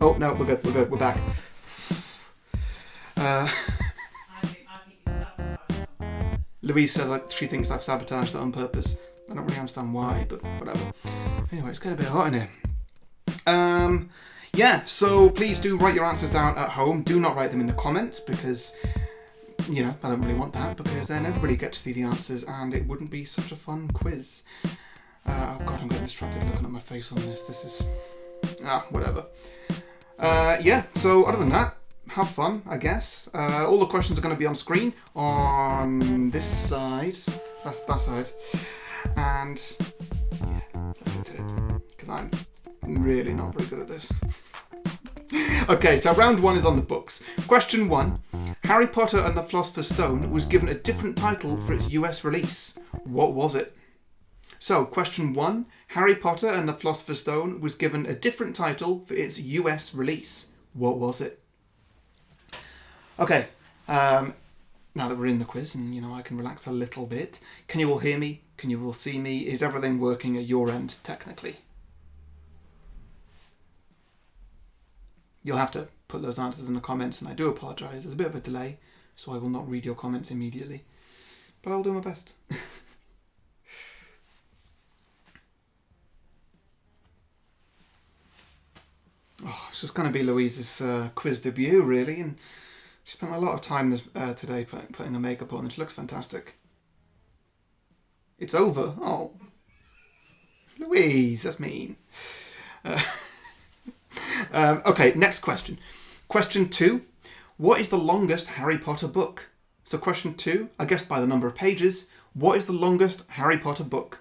Oh, no, we're good, we're back. Louise says she thinks I've sabotaged it on purpose. I don't really understand why, but whatever. Anyway, it's getting a bit hot in here. Yeah, so please do write your answers down at home. Do not write them in the comments because, I don't really want that, because then everybody gets to see the answers and it wouldn't be such a fun quiz. Oh god, I'm getting distracted looking at my face on this. This is... whatever. Yeah, so other than that, have fun, I guess. All the questions are going to be on screen on this side. That's that side. And, yeah, let's get to it. Because I'm really not very good at this. Okay, so round 1 is on the books. Question 1. Harry Potter and the Philosopher's Stone was given a different title for its US release. What was it? So, question 1. Harry Potter and the Philosopher's Stone was given a different title for its US release. What was it? Okay, now that we're in the quiz and, I can relax a little bit. Can you all hear me? Can you all see me? Is everything working at your end, technically? You'll have to put those answers in the comments, and I do apologise. There's a bit of a delay, so I will not read your comments immediately. But I'll do my best. It's just going to be Louise's quiz debut, really, and she spent a lot of time today putting the makeup on, and she looks fantastic. It's over? Oh. Louise, that's mean. Okay, next question. Question 2. What is the longest Harry Potter book? So question 2, I guess by the number of pages, what is the longest Harry Potter book?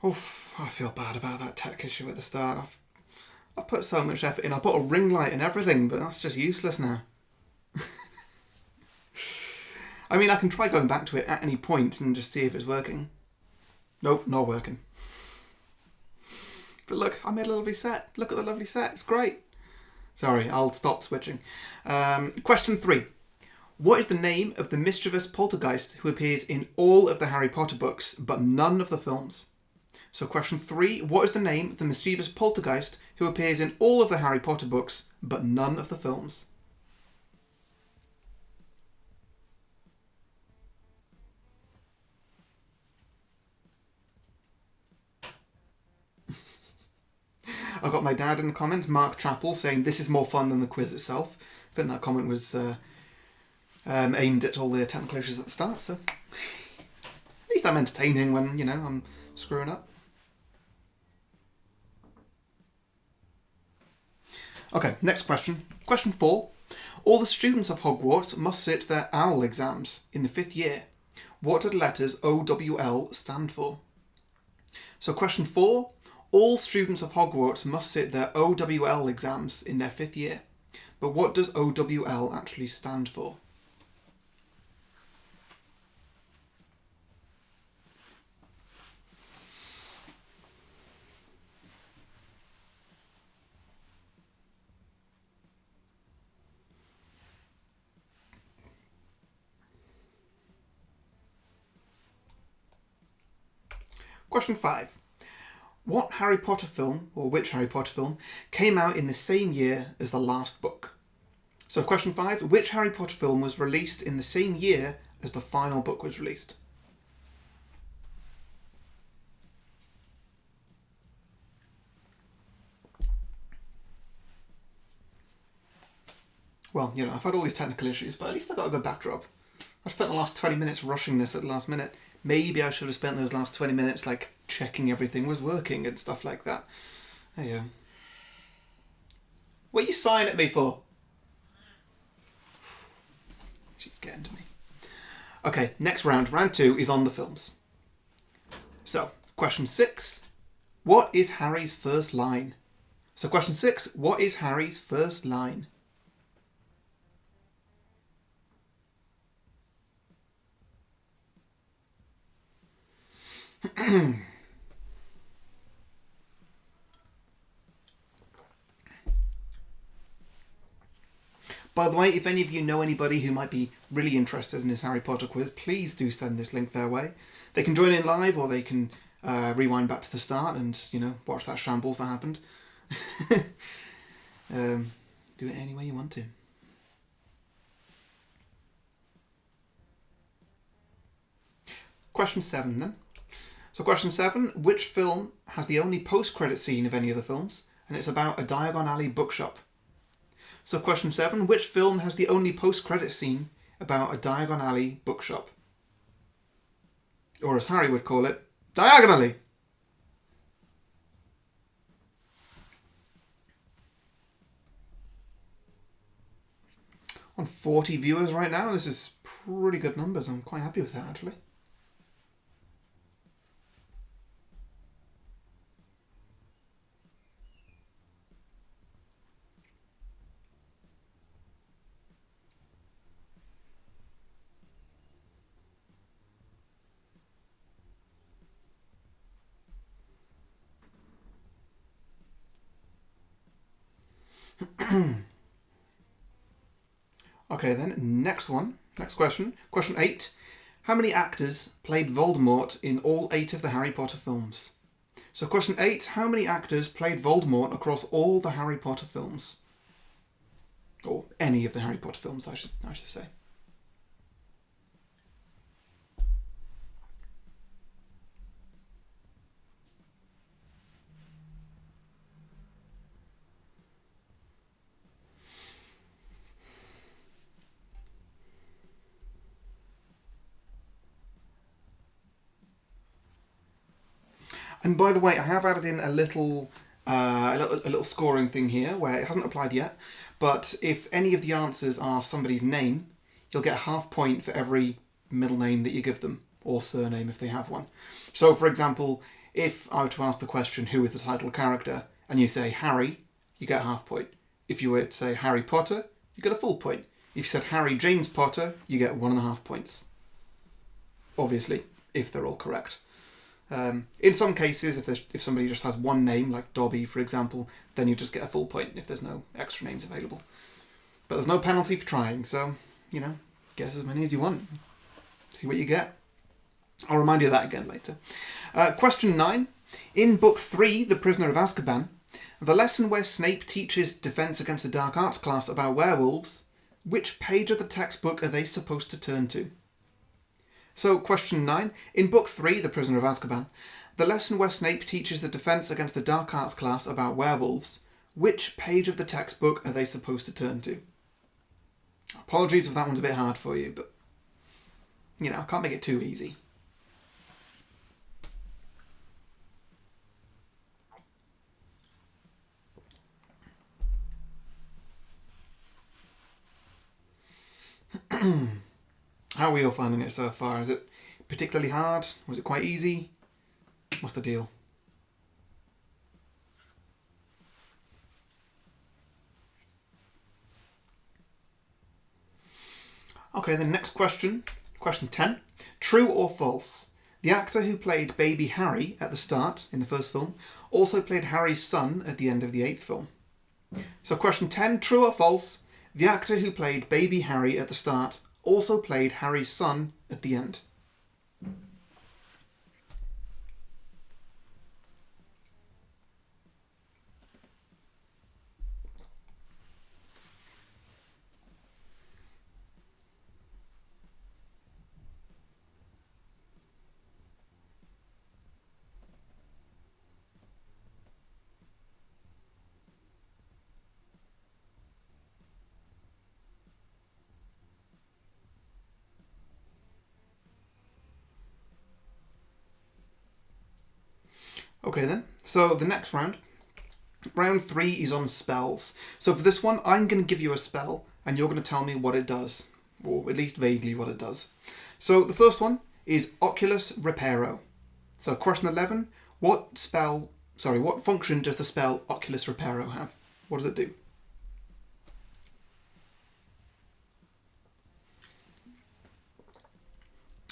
Oh, I feel bad about that tech issue at the start. I've put so much effort in. I put a ring light and everything, but that's just useless now. I mean, I can try going back to it at any point and just see if it's working. Nope, not working. But look, I made a lovely set. Look at the lovely set. It's great. Sorry, I'll stop switching. Question 3. What is the name of the mischievous poltergeist who appears in all of the Harry Potter books, but none of the films? So question 3. What is the name of the mischievous poltergeist who appears in all of the Harry Potter books, but none of the films? I got my dad in the comments, Mark Chappell, saying this is more fun than the quiz itself. I think that comment was aimed at all the technical issues at the start, so at least I'm entertaining when, I'm screwing up. Okay, next question. Question 4. All the students of Hogwarts must sit their OWL exams in the 5th year. What do the letters OWL stand for? So question 4. All students of Hogwarts must sit their OWL exams in their 5th year. But what does OWL actually stand for? Question 5. What Harry Potter film, or which Harry Potter film, came out in the same year as the last book? So question 5, which Harry Potter film was released in the same year as the final book was released? Well, I've had all these technical issues, but at least I got a good backdrop. I spent the last 20 minutes rushing this at the last minute. Maybe I should have spent those last 20 minutes, checking everything was working and stuff like that. There you go. What are you sighing at me for? She's getting to me. Okay, next round. Round 2 is on the films. So, question 6. What is Harry's first line? So, question 6. What is Harry's first line? By the way, if any of you know anybody who might be really interested in this Harry Potter quiz, please do send this link their way. They can join in live, or they can rewind back to the start and, watch that shambles that happened. Do it any way you want to. Question 7 then. So question 7, which film has the only post-credit scene of any of the films, and it's about a Diagon Alley bookshop? So question 7, which film has the only post-credit scene about a Diagon Alley bookshop? Or as Harry would call it, diagonally. On 40 viewers right now, this is pretty good numbers. I'm quite happy with that, actually. Okay then, next question. Question 8. How many actors played Voldemort in all 8 of the Harry Potter films? So question 8, how many actors played Voldemort across all the Harry Potter films? Or any of the Harry Potter films, I should say. And by the way, I have added in a little scoring thing here where it hasn't applied yet, but if any of the answers are somebody's name, you'll get a half point for every middle name that you give them, or surname if they have one. So for example, if I were to ask the question, who is the title character, and you say Harry, you get a half point. If you were to say Harry Potter, you get a full point. If you said Harry James Potter, you get 1.5 points. Obviously, if they're all correct. In some cases, if somebody just has one name, like Dobby, for example, then you just get a full point if there's no extra names available. But there's no penalty for trying, so, guess as many as you want. See what you get. I'll remind you of that again later. Question 9. In Book 3, The Prisoner of Azkaban, the lesson where Snape teaches Defense Against the Dark Arts class about werewolves, which page of the textbook are they supposed to turn to? So, question 9. In Book 3, The Prisoner of Azkaban, the lesson where Snape teaches the Defense Against the Dark Arts class about werewolves, which page of the textbook are they supposed to turn to? Apologies if that one's a bit hard for you, but, I can't make it too easy. How are we all finding it so far? Is it particularly hard? Was it quite easy? What's the deal? Okay, the next question. Question 10. True or false? The actor who played baby Harry at the start in the first film also played Harry's son at the end of the 8th film. So question 10. True or false? The actor who played baby Harry at the start also played Harry's son at the end. Okay then, so the next round. Round 3 is on spells. So for this one, I'm going to give you a spell and you're going to tell me what it does. Or at least vaguely what it does. So the first one is Oculus Reparo. So question 11, what function does the spell Oculus Reparo have? What does it do?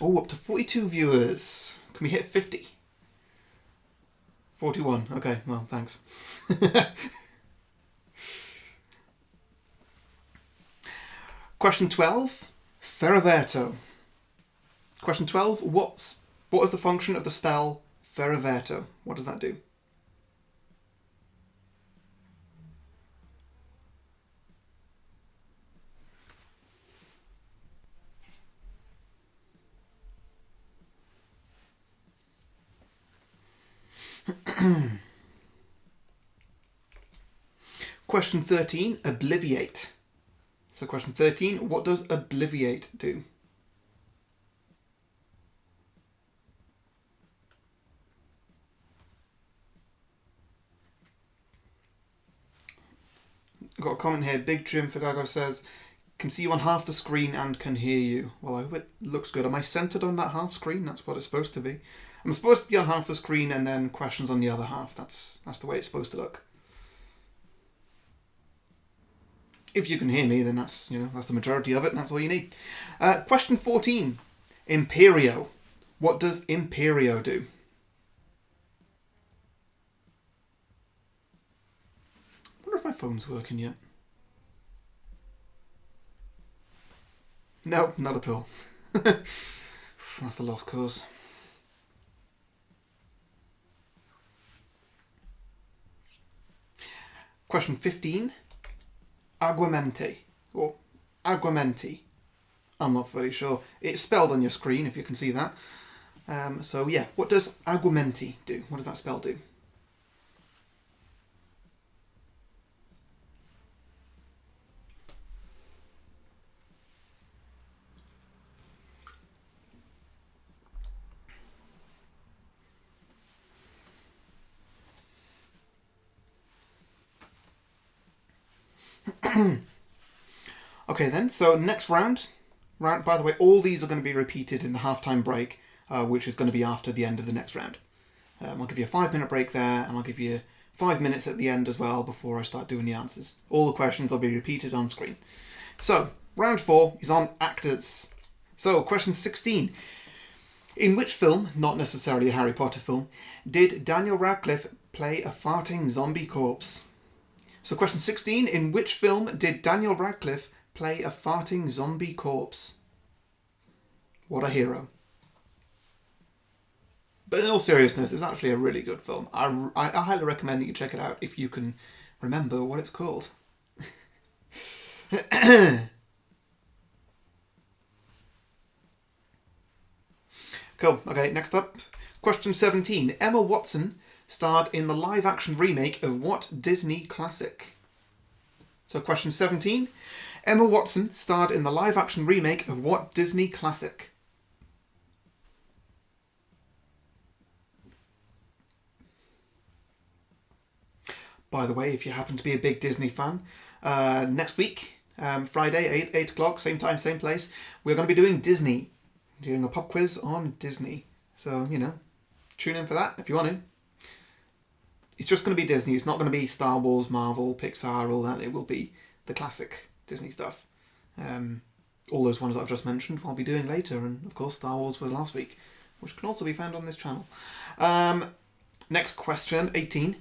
Oh, up to 42 viewers. Can we hit 50? 41. Okay, well, thanks. Question 12. Ferroverto. Question 12. What is the function of the spell Ferroverto? What does that do? Question 13. Obliviate. So question 13. What does obliviate do? Got a comment here. Big Jim Figago says, can see you on half the screen and can hear you. Well, I hope it looks good. Am I centered on that half screen? That's what it's supposed to be. I'm supposed to be on half the screen and then questions on the other half. That's the way it's supposed to look. If you can hear me, then that's the majority of it, and that's all you need. Question 14. Imperio. What does Imperio do? I wonder if my phone's working yet. No, not at all. That's a lost cause. Question 15. Aguamente. Or Aguamenti. I'm not very sure. It's spelled on your screen, if you can see that. So yeah, what does Aguamenti do? What does that spell do? Okay then, so next round, by the way, all these are going to be repeated in the halftime break, which is going to be after the end of the next round. I'll give you a 5-minute break there, and I'll give you 5 minutes at the end as well before I start doing the answers. All the questions will be repeated on screen. So, round 4 is on actors. So, question 16. In which film, not necessarily a Harry Potter film, did Daniel Radcliffe play a farting zombie corpse? So question 16, in which film did Daniel Radcliffe play a farting zombie corpse? What a hero. But in all seriousness, it's actually a really good film. I highly recommend that you check it out if you can remember what it's called. Cool. Okay, next up. Question 17. Emma Watson starred in the live-action remake of what Disney classic? So question 17. Emma Watson starred in the live-action remake of what Disney classic? By the way, if you happen to be a big Disney fan, next week, Friday, 8 o'clock, same time, same place, we're going to be doing Disney. Doing a pop quiz on Disney. So, tune in for that if you want to. It's just going to be Disney. It's not going to be Star Wars, Marvel, Pixar, all that. It will be the classic Disney stuff. All those ones that I've just mentioned I'll be doing later. And, of course, Star Wars was last week, which can also be found on this channel. Next question, 18.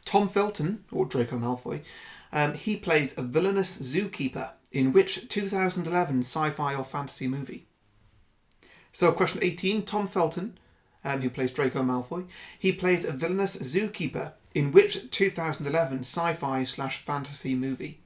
Tom Felton, or Draco Malfoy, he plays a villainous zookeeper in which 2011 sci-fi or fantasy movie? So question 18, Tom Felton, who plays Draco Malfoy, he plays a villainous zookeeper in which 2011 sci-fi/fantasy movie?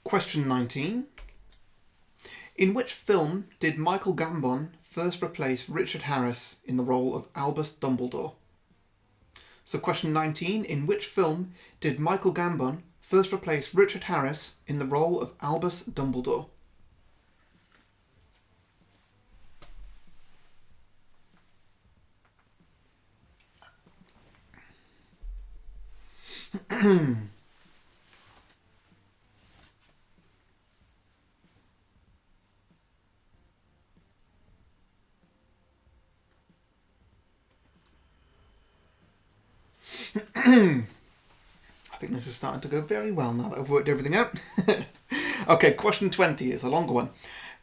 Question 19. In which film did Michael Gambon first replace Richard Harris in the role of Albus Dumbledore? So question 19. In which film did Michael Gambon first replace Richard Harris in the role of Albus Dumbledore? This is starting to go very well now that I've worked everything out. Okay, question 20 is a longer one.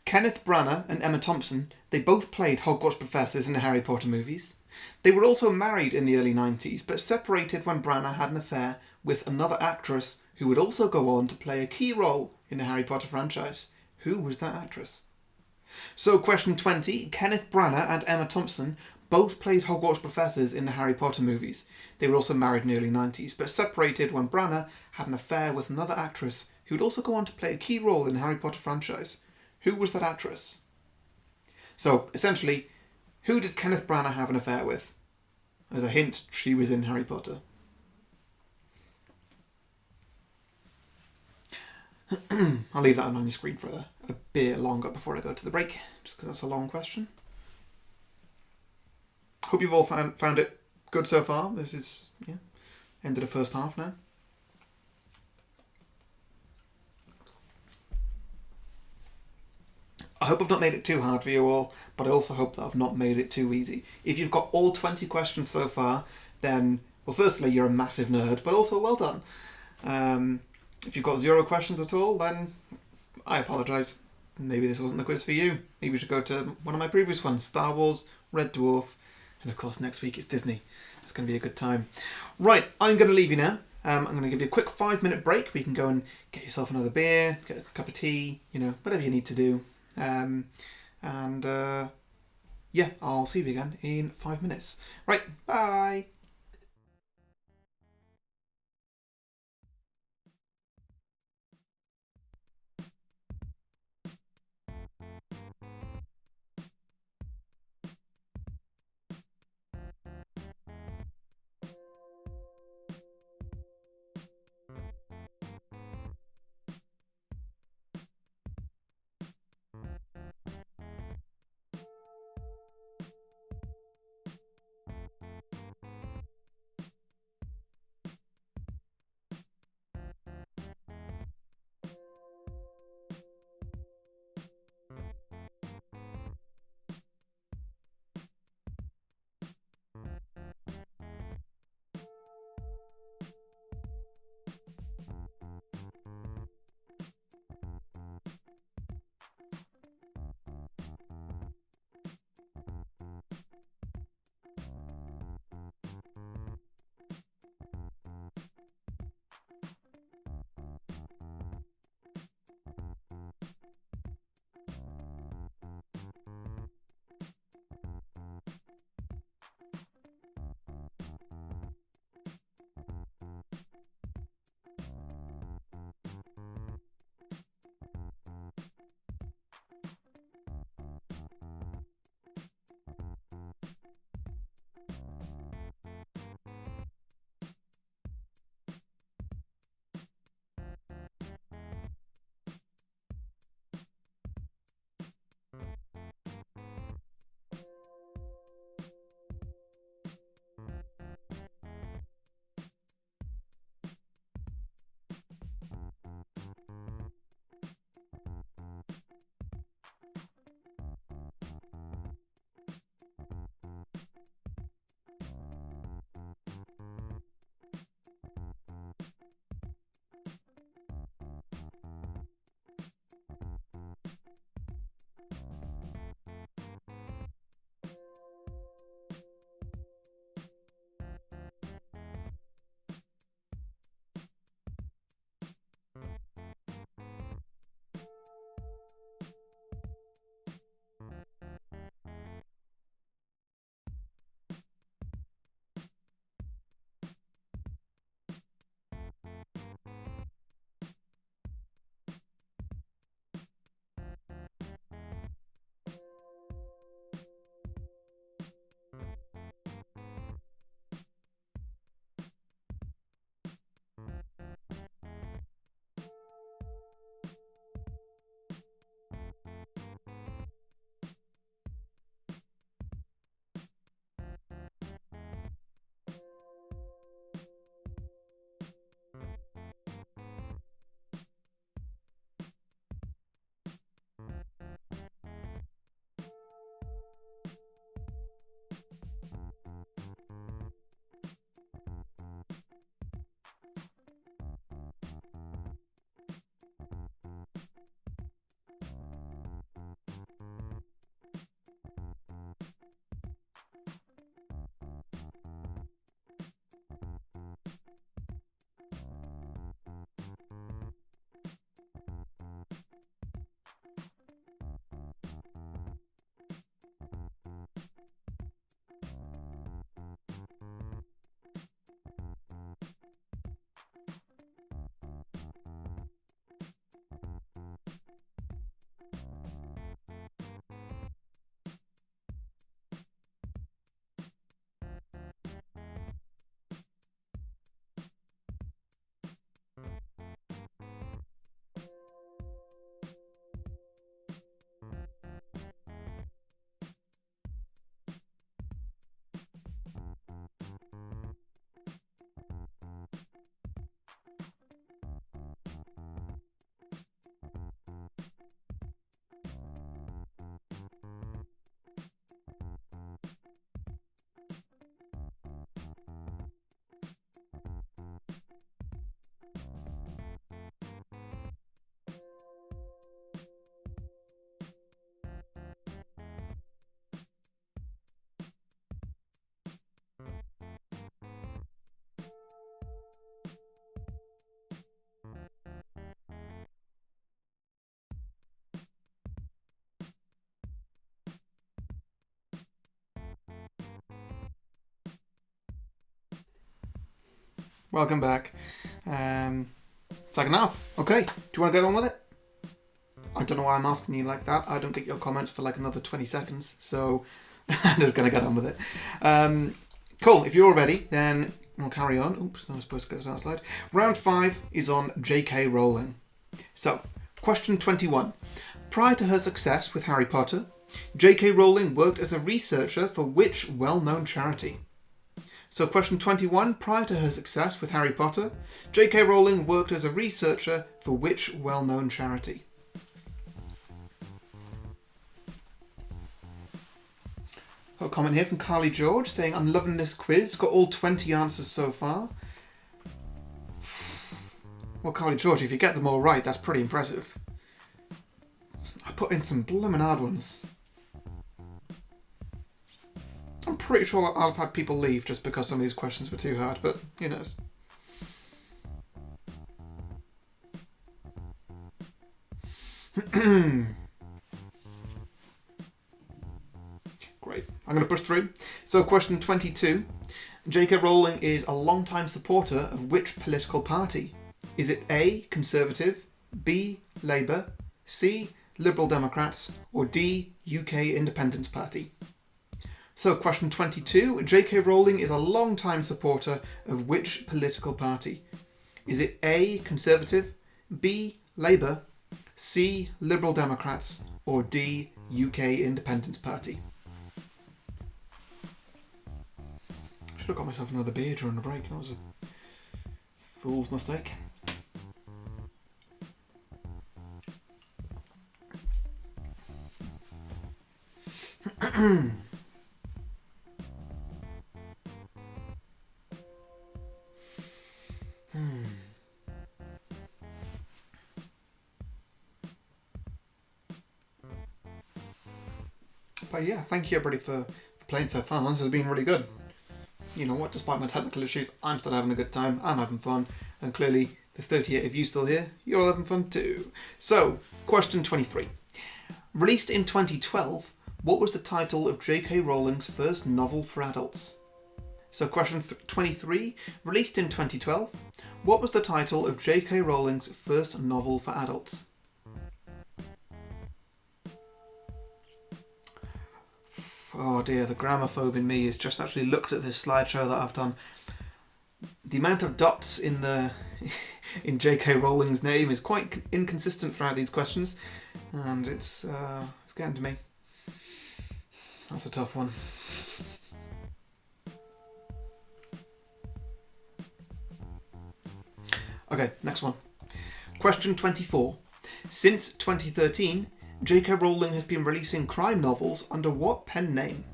Kenneth Branagh and Emma Thompson, they both played Hogwarts professors in the Harry Potter movies. They were also married in the early 90s, but separated when Branagh had an affair with another actress who would also go on to play a key role in the Harry Potter franchise. Who was that actress? So question 20, Kenneth Branagh and Emma Thompson both played Hogwarts professors in the Harry Potter movies. They were also married in the early 90s, but separated when Branagh had an affair with another actress who would also go on to play a key role in the Harry Potter franchise. Who was that actress? So, essentially, who did Kenneth Branagh have an affair with? As a hint, she was in Harry Potter. I'll leave that on your screen for a bit longer before I go to the break, just because that's a long question. Hope you've all found it good so far. This is, end of the first half now. I hope I've not made it too hard for you all, but I also hope that I've not made it too easy. If you've got all 20 questions so far, then, well, firstly, you're a massive nerd, but also well done. If you've got 0 questions at all, then I apologise. Maybe this wasn't the quiz for you. Maybe you should go to one of my previous ones, Star Wars, Red Dwarf, and of course next week it's Disney. It's going to be a good time. Right, I'm going to leave you now. I'm going to give you a quick 5-minute break where you can go and get yourself another beer, get a cup of tea, whatever you need to do. I'll see you again in 5 minutes. Right, bye! Welcome back. Second half. Okay, do you want to go on with it? I don't know why I'm asking you like that. I don't get your comments for like another 20 seconds, so I'm just going to get on with it. Cool, if you're all ready, then we'll carry on. Oops, I was supposed to go to that slide. Round 5 is on J.K. Rowling. So, question 21. Prior to her success with Harry Potter, J.K. Rowling worked as a researcher for which well-known charity? So question 21, prior to her success with Harry Potter, J.K. Rowling worked as a researcher for which well-known charity? Got a comment here from Carly George saying, I'm loving this quiz, got all 20 answers so far. Well, Carly George, if you get them all right, that's pretty impressive. I put in some blooming hard ones. I'm pretty sure I've had people leave just because some of these questions were too hard, but who knows. Great. I'm going to push through. So question 22. J.K. Rowling is a long-time supporter of which political party? Is it A, Conservative, B, Labour, C, Liberal Democrats, or D, UK Independence Party? So question 22, J.K. Rowling is a long-time supporter of which political party? Is it A, Conservative, B, Labour, C, Liberal Democrats, or D, UK Independence Party? Should have got myself another beer during the break. That was a fool's mistake. But yeah, thank you everybody for playing so far. This has been really good. You know what, despite my technical issues, I'm still having a good time, I'm having fun, and clearly there's 38 of you still here, you're all having fun too. So, question 23. Released in 2012, what was the title of J.K. Rowling's first novel for adults? So question 23, released in 2012, what was the title of J.K. Rowling's first novel for adults? Oh dear, the gramophobe in me has just actually looked at this slideshow that I've done. The amount of dots in in J.K. Rowling's name is quite inconsistent throughout these questions, and it's getting to me. That's a tough one. Okay, next one. Question 24. Since 2013, J.K. Rowling has been releasing crime novels under what pen name?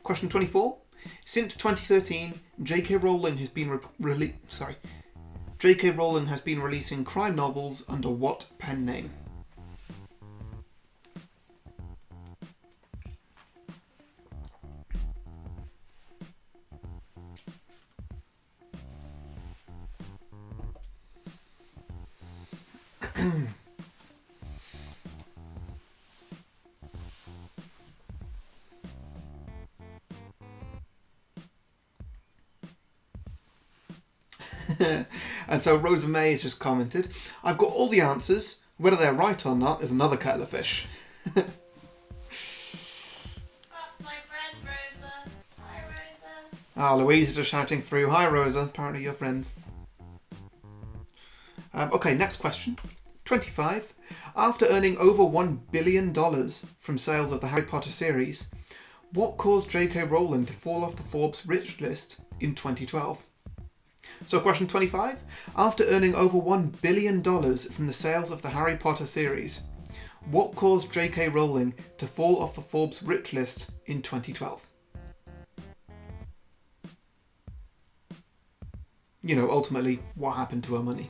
Question 24. Since 2013, J.K. Rowling has been J.K. Rowling has been releasing crime novels under what pen name? And so Rosa May has just commented, I've got all the answers. Whether they're right or not is another kettle of fish. That's my friend Rosa. Hi Rosa. Ah, Louise is just shouting through, hi Rosa, apparently you're friends. Okay, next question. 25. After earning over $1 billion from sales of the Harry Potter series, what caused J.K. Rowling to fall off the Forbes rich list in 2012? So question 25. After earning over $1 billion from the sales of the Harry Potter series, what caused J.K. Rowling to fall off the Forbes rich list in 2012? You know, ultimately, what happened to her money?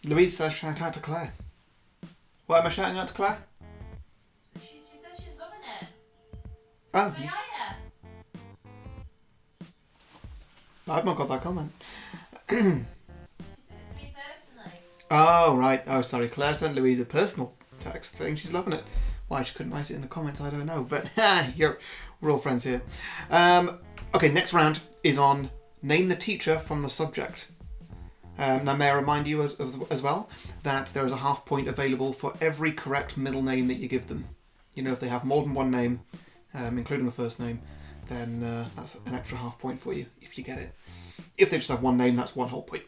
Louise says shout out to Claire. Why am I shouting out to Claire? Oh, Say hiya. I've not got that comment. She sent it to me personally. Oh, right. Oh, sorry. Claire sent Louise a personal text saying she's loving it. Why she couldn't write it in the comments, I don't know. But we're all friends here. Okay, next round is on name the teacher from the subject. Now, may I remind you as well that there is a half point available for every correct middle name that you give them. You know, if they have more than one name, including the first name, then that's an extra half point for you if you get it. If they just have one name, that's one whole point.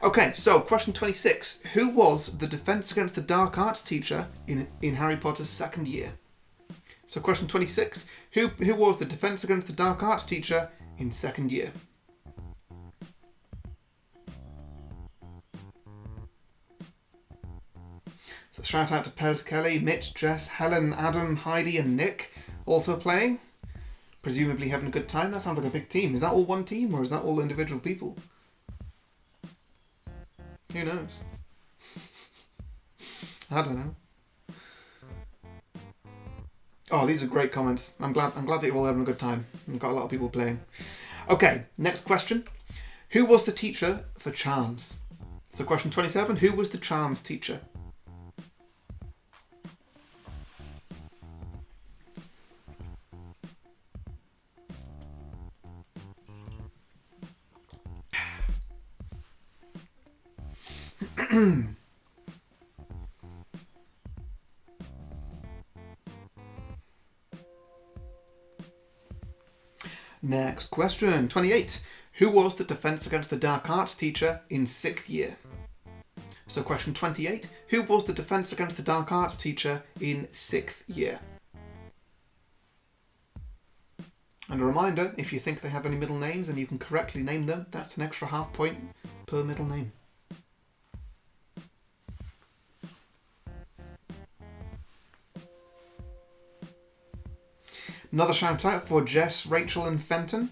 Okay, so question 26. Who was the Defence Against the Dark Arts teacher in Harry Potter's second year? So question 26. Who was the Defence Against the Dark Arts teacher in second year? So shout out to Pez, Kelly, Mitch, Jess, Helen, Adam, Heidi and Nick also playing. Presumably having a good time. That sounds like a big team. Is that all one team or is that all individual people? Who knows? I don't know. Oh, these are great comments. I'm glad that you're all having a good time. We've got a lot of people playing. Okay, next question. Who was the teacher for Charms? So question 27. Who was the Charms teacher? Next question, 28. Who was the Defence Against the Dark Arts teacher in 6th year? So question 28. Who was the Defence Against the Dark Arts teacher in 6th year? And a reminder, if you think they have any middle names and you can correctly name them, that's an extra half point per middle name. Another shout out for Jess, Rachel and Fenton.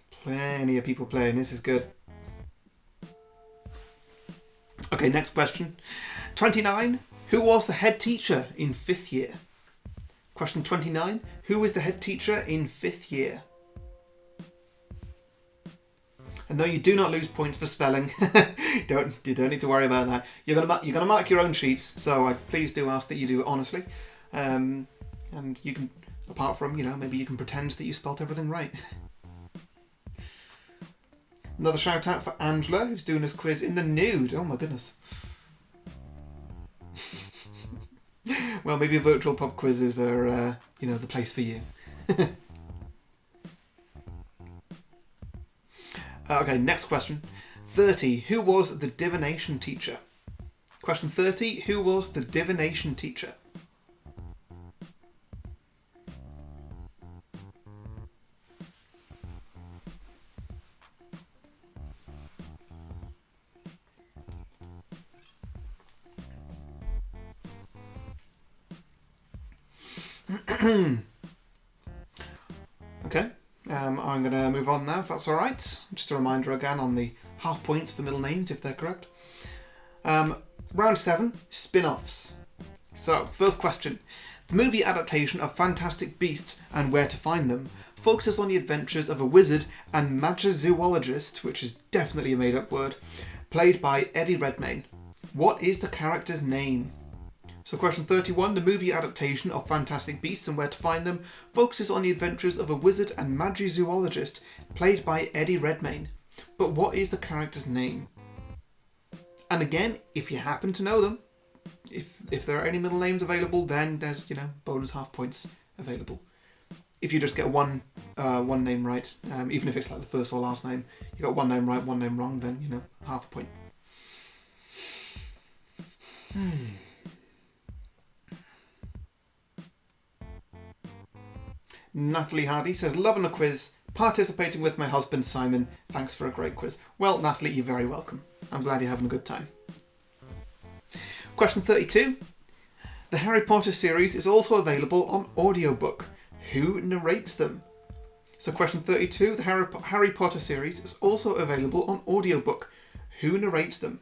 Plenty of people playing, this is good. Okay, next question. 29. Who was the head teacher in 5th year? Question 29. Who was the head teacher in 5th year? And no, you do not lose points for spelling. You don't need to worry about that. You're gonna mark your own sheets, so I please do ask that you do it honestly. And you can, apart from, maybe you can pretend that you spelt everything right. Another shout out for Angela, who's doing this quiz in the nude. Oh my goodness. Well, maybe virtual pub quizzes are, the place for you. Okay, next question. 30. Who was the divination teacher? Question 30. Who was the divination teacher? Okay, I'm going to move on now if that's alright. Just a reminder again on the half points for middle names if they're correct. Round 7, Spinoffs. So, first question. The movie adaptation of Fantastic Beasts and Where to Find Them focuses on the adventures of a wizard and magizoologist, which is definitely a made up word, played by Eddie Redmayne. What is the character's name? So question 31, the movie adaptation of Fantastic Beasts and Where to Find Them focuses on the adventures of a wizard and magizoologist played by Eddie Redmayne. But what is the character's name? And again, if you happen to know them, if there are any middle names available, then there's, bonus half points available. If you just get one name right, even if it's like the first or last name, you got one name right, one name wrong, then, half a point. Natalie Hardy says, loving a quiz, participating with my husband Simon. Thanks for a great quiz. Well, Natalie, you're very welcome. I'm glad you're having a good time. Question 32. The Harry Potter series is also available on audiobook. Who narrates them? So question 32. The Harry Potter series is also available on audiobook. Who narrates them?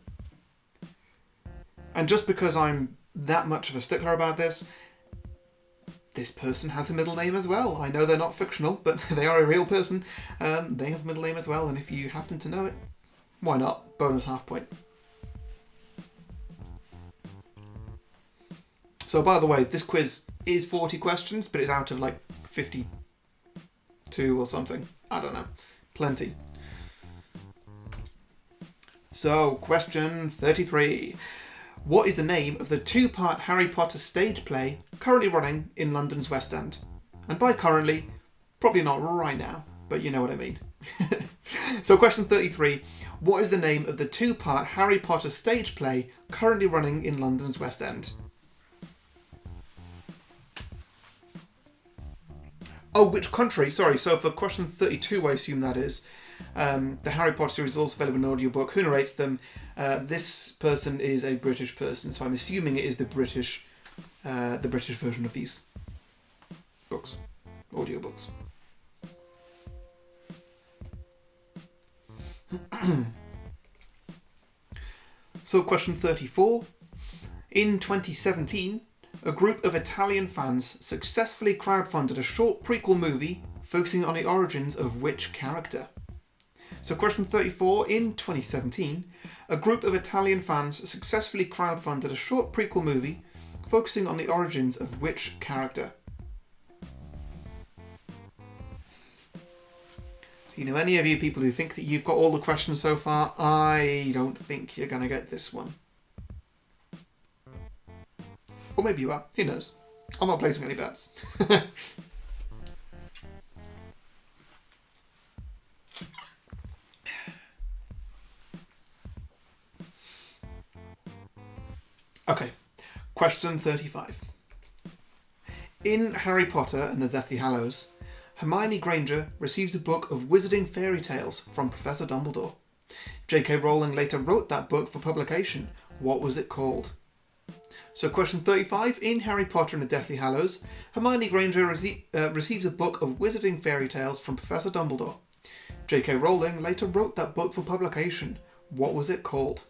And just because I'm that much of a stickler about this, this person has a middle name as well. I know they're not fictional, but they are a real person. They have a middle name as well, and if you happen to know it, why not? Bonus half point. So, by the way, this quiz is 40 questions, but it's out of like 52 or something. I don't know. Plenty. So, question 33. What is the name of the 2-part Harry Potter stage play currently running in London's West End? And by currently, probably not right now, but you know what I mean. So, question 33. What is the name of the 2-part Harry Potter stage play currently running in London's West End? Oh, which country? Sorry, so for question 32, I assume that is. The Harry Potter series is also available in audiobook. Who narrates them? This person is a British person, so I'm assuming it is the British version of these books, audiobooks. So, question 34. In 2017, a group of Italian fans successfully crowdfunded a short prequel movie focusing on the origins of which character? So, question 34. In 2017, a group of Italian fans successfully crowdfunded a short prequel movie focusing on the origins of which character? So, any of you people who think that you've got all the questions so far, I don't think you're going to get this one. Or maybe you are. Who knows? I'm not placing any bets. Okay, question 35. In Harry Potter and the Deathly Hallows, Hermione Granger receives a book of wizarding fairy tales from Professor Dumbledore. J.K. Rowling later wrote that book for publication. What was it called? So, question 35. In Harry Potter and the Deathly Hallows, Hermione Granger receives a book of wizarding fairy tales from Professor Dumbledore. J.K. Rowling later wrote that book for publication. What was it called?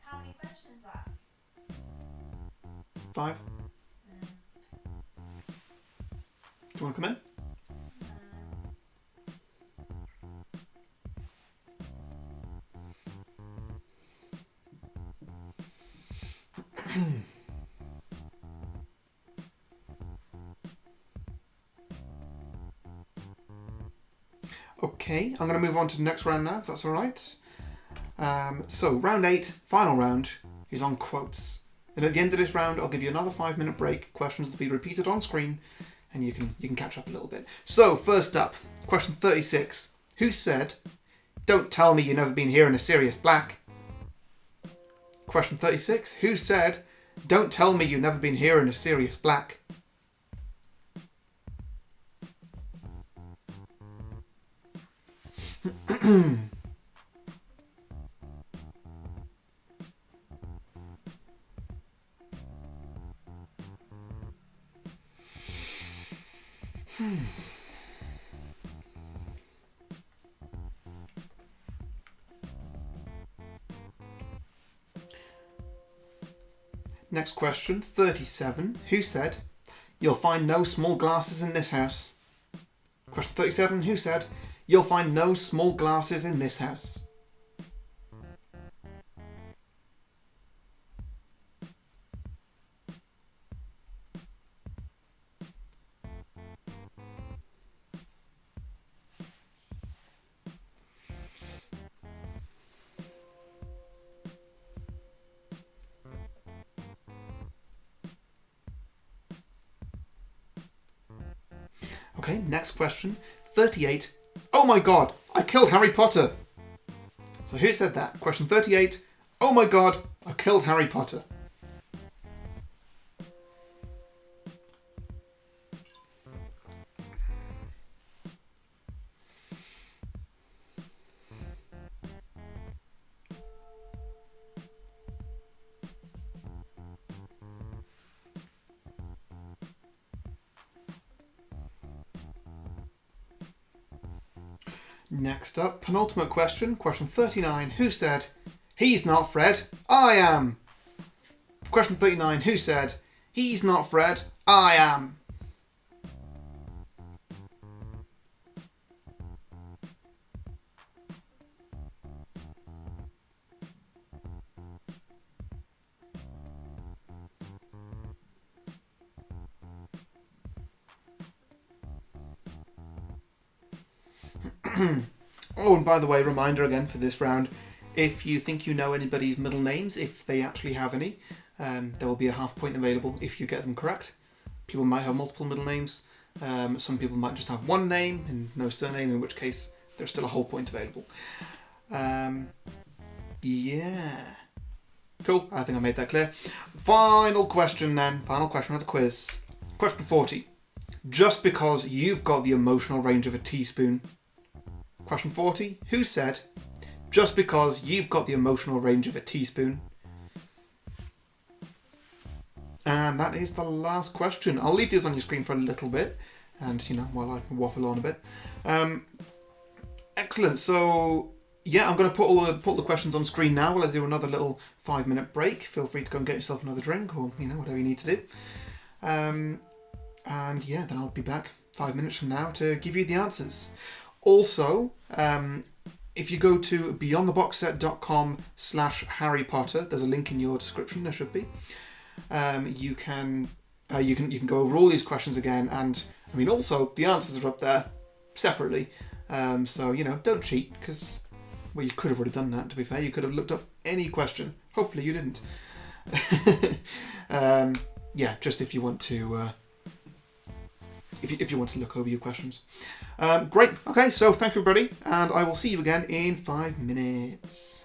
How many questions are? 5. Do you want to come in? Okay, I'm going to move on to the next round now, if that's all right. So, round 8, final round, is on quotes. And at the end of this round, I'll give you another 5-minute break. Questions will be repeated on screen, and you can catch up a little bit. So, first up, question 36. Who said, "Don't tell me you've never been here in a Sirius Black"? Question 36. Who said, "Don't tell me you've never been here in a Sirius Black"? Next question, 37. Who said, "You'll find no small glasses in this house"? Question 37. Who said, "You'll find no small glasses in this house"? Okay, next question. 38. Oh my god, I killed Harry Potter. So who said that? Question 38. Oh my god, I killed Harry Potter. Next up, penultimate question, question 39. Who said, "He's not Fred, I am"? Question 39. Who said, "He's not Fred, I am"? Oh, and by the way, reminder again for this round, if you think you know anybody's middle names, if they actually have any, there will be a half point available if you get them correct. People might have multiple middle names. Some people might just have one name and no surname, in which case there's still a whole point available. Yeah. Cool, I think I made that clear. Final question then, final question of the quiz. Question 40. Just because you've got the emotional range of a teaspoon. Question 40. Who said, "Just because you've got the emotional range of a teaspoon"? And that is the last question. I'll leave these on your screen for a little bit, and while I waffle on a bit. Excellent. So yeah, I'm going to put all the questions on screen now while I do another little 5-minute break. Feel free to go and get yourself another drink or whatever you need to do. And yeah, then I'll be back 5 minutes from now to give you the answers. Also, if you go to beyondtheboxset.com/Harry Potter, there's a link in your description. There should be. You can go over all these questions again, and also the answers are up there separately. So don't cheat, because you could have already done that. To be fair, you could have looked up any question. Hopefully, you didn't. Yeah, just if you want to. If you want to look over your questions. Great. Okay, so thank you, everybody, and I will see you again in 5 minutes.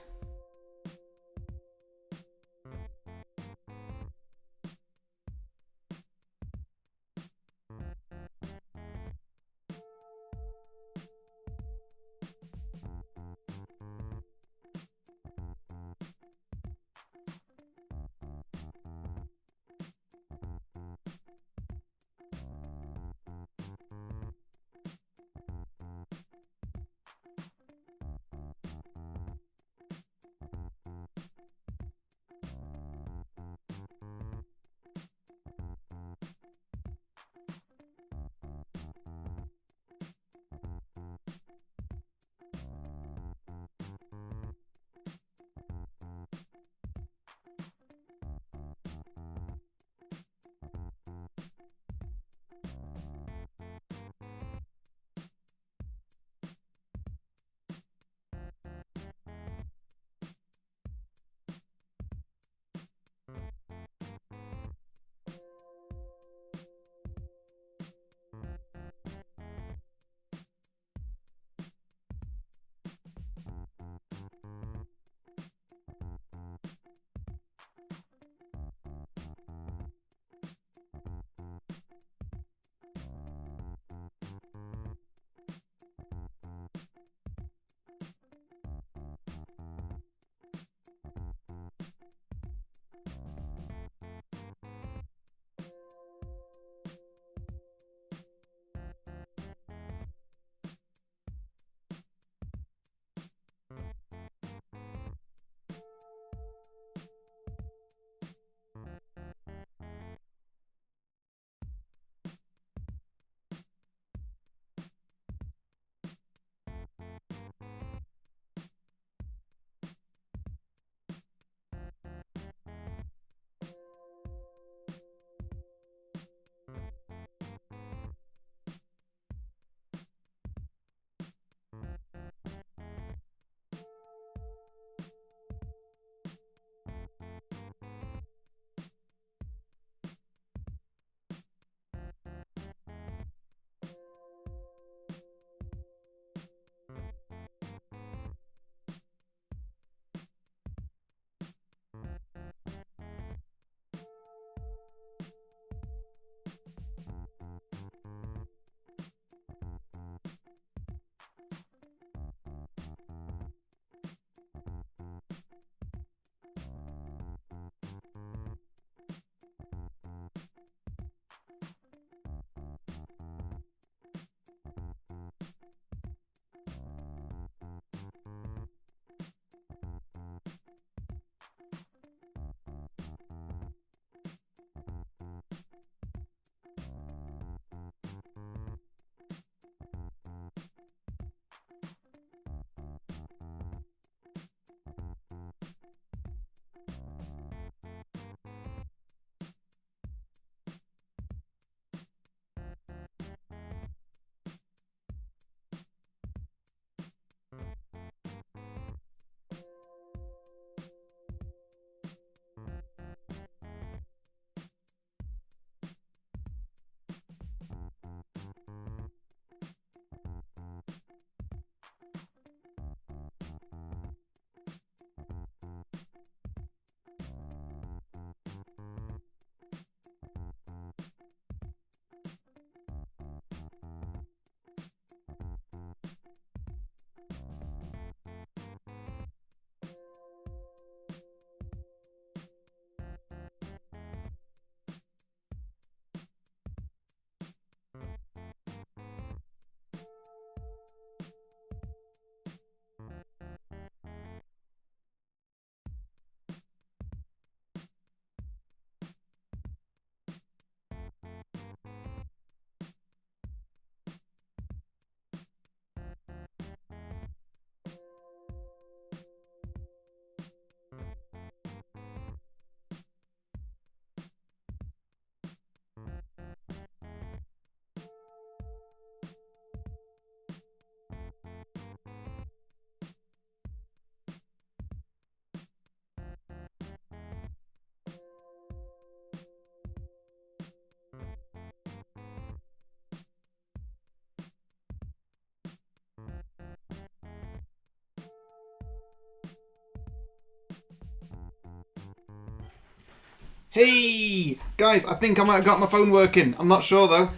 Hey! Guys, I think I might have got my phone working. I'm not sure, though.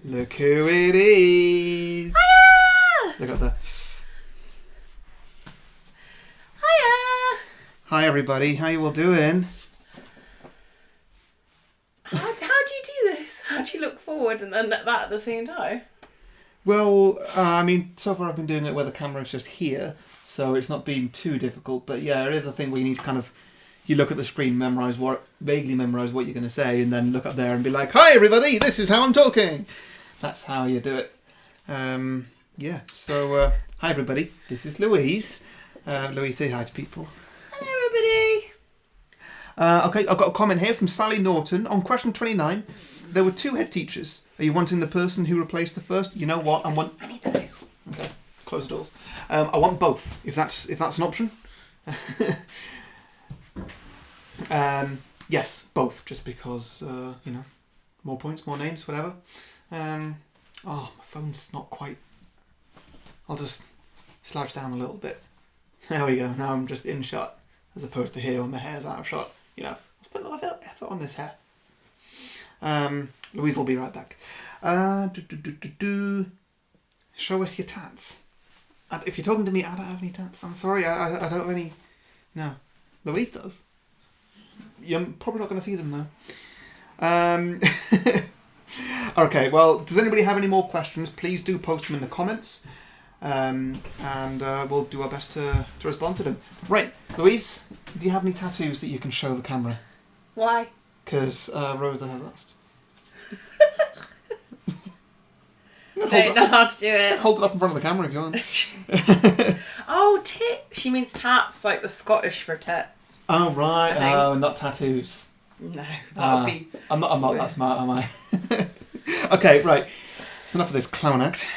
Look who it is! Hiya! Look up there. Hiya! Hi, everybody. How you all doing? How do you do this? How do you look forward and then that at the same time? Well, I mean, so far I've been doing it where the camera's just here, so it's not been too difficult. But yeah, it is a thing where you need to kind of, you look at the screen, vaguely memorise what you're going to say, and then look up there and be like, "Hi, everybody, this is how I'm talking." That's how you do it. Yeah, so hi, everybody. This is Louise. Louise, say hi to people. Hello, everybody. Okay, I've got a comment here from Sally Norton on question 29. There were 2 head teachers. Are you wanting the person who replaced the first? You know what? I need those. Okay, close the doors. I want both, if that's an option. Yes, both, just because more points, more names, whatever. My phone's not quite. I'll just slouch down a little bit. There we go. Now I'm just in shot, as opposed to here when my hair's out of shot. Let's put a lot of effort on this hair. Louise will be right back. Show us your tats. If you're talking to me, I don't have any tats. I'm sorry, I don't have any. No. Louise does. You're probably not going to see them, though. Okay, well, does anybody have any more questions? Please do post them in the comments. And we'll do our best to respond to them. Right, Louise, do you have any tattoos that you can show the camera? Why? Because Rosa has asked. I don't know how to do it. Hold it up in front of the camera if you want. Oh, tits. She means tats, like the Scottish for tits. Oh, right. I think. Oh, not tattoos. No, that would be... I'm not that smart, am I? Okay, right. It's enough of this clown act.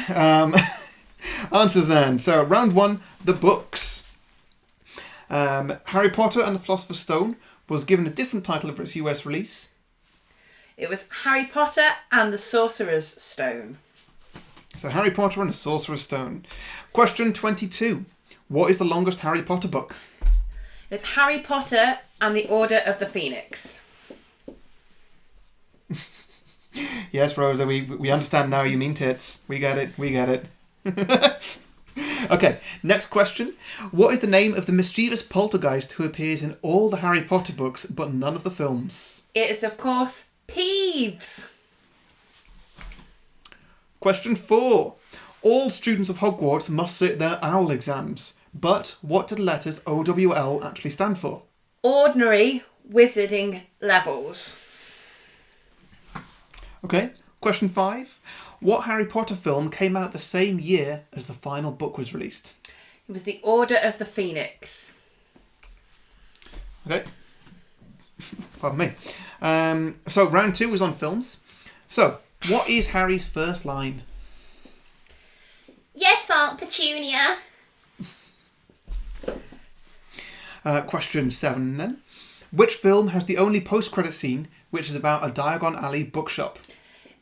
Answers then. So, round 1, the books. Harry Potter and the Philosopher's Stone was given a different title for its US release. It was Harry Potter and the Sorcerer's Stone. So, Harry Potter and the Sorcerer's Stone. Question 22. What is the longest Harry Potter book? It's Harry Potter and the Order of the Phoenix. Yes, Rosa, we understand now you mean tits. We get it. Okay, next question. What is the name of the mischievous poltergeist who appears in all the Harry Potter books but none of the films? It is, of course, Peeves. Question 4. All students of Hogwarts must sit their OWL exams, but what do the letters OWL actually stand for? Ordinary Wizarding Levels. Okay, question 5. What Harry Potter film came out the same year as the final book was released? It was the Order of the Phoenix. Okay. Pardon me. So round 2 was on films. So, what is Harry's first line? Yes, Aunt Petunia. Question 7 then. Which film has the only post-credit scene which is about a Diagon Alley bookshop?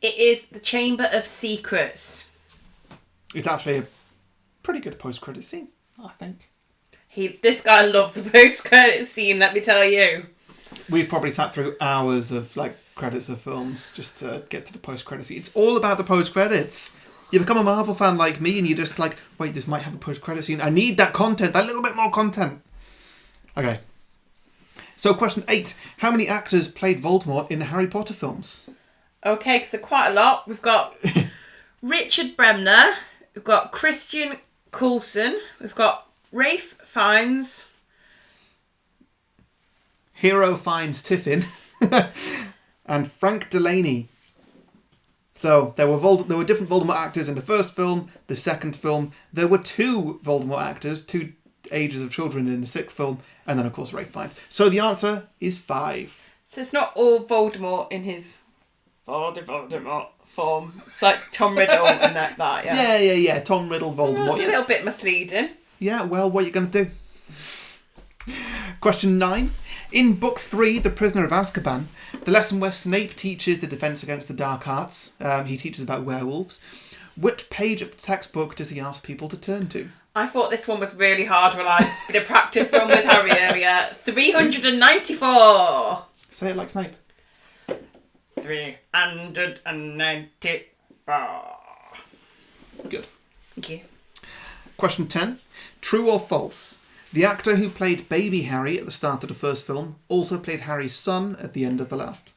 It is The Chamber of Secrets. It's actually a pretty good post-credit scene, I think. This guy loves a post-credit scene, let me tell you. We've probably sat through hours of credits of films just to get to the post-credit scene. It's all about the post-credits. You become a Marvel fan like me and you're just like, wait, this might have a post-credit scene. I need that content, that little bit more content. Okay. So question 8. How many actors played Voldemort in the Harry Potter films? Okay, so quite a lot. We've got Richard Bremner. We've got Christian Coulson. We've got Ralph Fiennes. Hero finds Tiffin. And Frank Delaney. So there were different Voldemort actors in the first film, the second film. There were 2 Voldemort actors, 2 ages of children in the 6th film, and then of course Ralph Fiennes. So the answer is 5. So it's not all Voldemort in his Voldemort form. It's like Tom Riddle and that, yeah. Yeah. Tom Riddle, Voldemort. It's a little bit misleading. Yeah, well, what are you going to do? Question 9. In Book 3, The Prisoner of Azkaban, the lesson where Snape teaches the defence against the dark arts, he teaches about werewolves. Which page of the textbook does he ask people to turn to? I thought this one was really hard when I did a practice run with Harry earlier. 394. Say it like Snape. 394. Good. Thank you. Question 10. True or false? The actor who played baby Harry at the start of the first film also played Harry's son at the end of the last.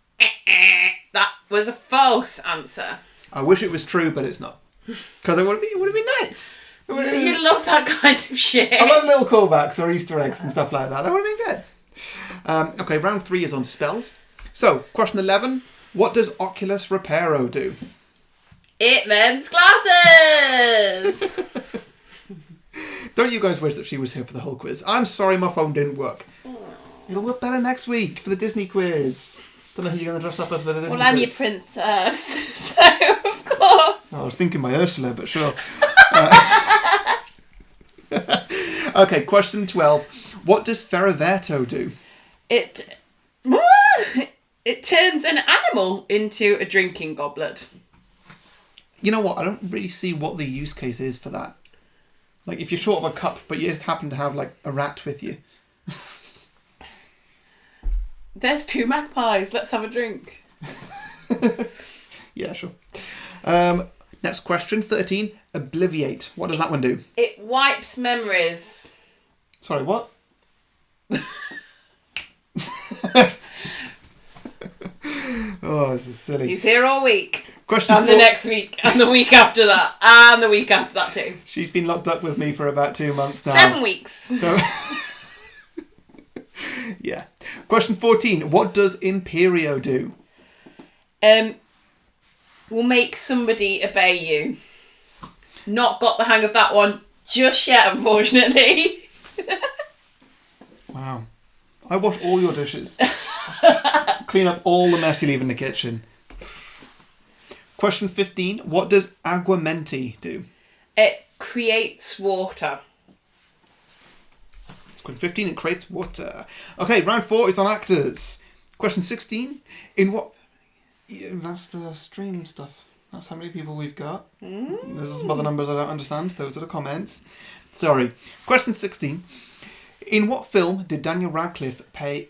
That was a false answer. I wish it was true, but it's not. Because it would have been nice. You love that kind of shit. I love little callbacks or Easter eggs and stuff like that. That would have been good. Okay, round 3 is on spells. So, question 11. What does Oculus Reparo do? It mends glasses. Don't you guys wish that she was here for the whole quiz? I'm sorry my phone didn't work. It'll work better next week for the Disney quiz. Don't know who you're going to dress up as for the Disney quiz. Well, I'm your princess, so of course. I was thinking my Ursula, but sure. Okay, question 12. What does Ferroverto do? It turns an animal into a drinking goblet. You know what? I don't really see what the use case is for that. Like, if you're short of a cup, but you happen to have, like, a rat with you. There's 2 magpies. Let's have a drink. Yeah, sure. Next question, 13. Obliviate. What does that one do? It wipes memories. Sorry, what? Oh, this is silly. He's here all week. Question And 4. the next week. And the week after that. And the week after that too. She's been locked up with me for about 2 months now. 7 weeks. So, yeah. Question 14. What does Imperio do? Will make somebody obey you. Not got the hang of that one just yet, unfortunately. Wow. I wash all your dishes. Clean up all the mess you leave in the kitchen. Question 15. What does Aguamenti do? It creates water. Question 15. It creates water. Okay, round 4 is on actors. Question 16. In what... Yeah, that's the stream stuff. That's how many people we've got. There's some other numbers I don't understand. Those are the comments. Sorry. Question 16. In what film did Daniel Radcliffe play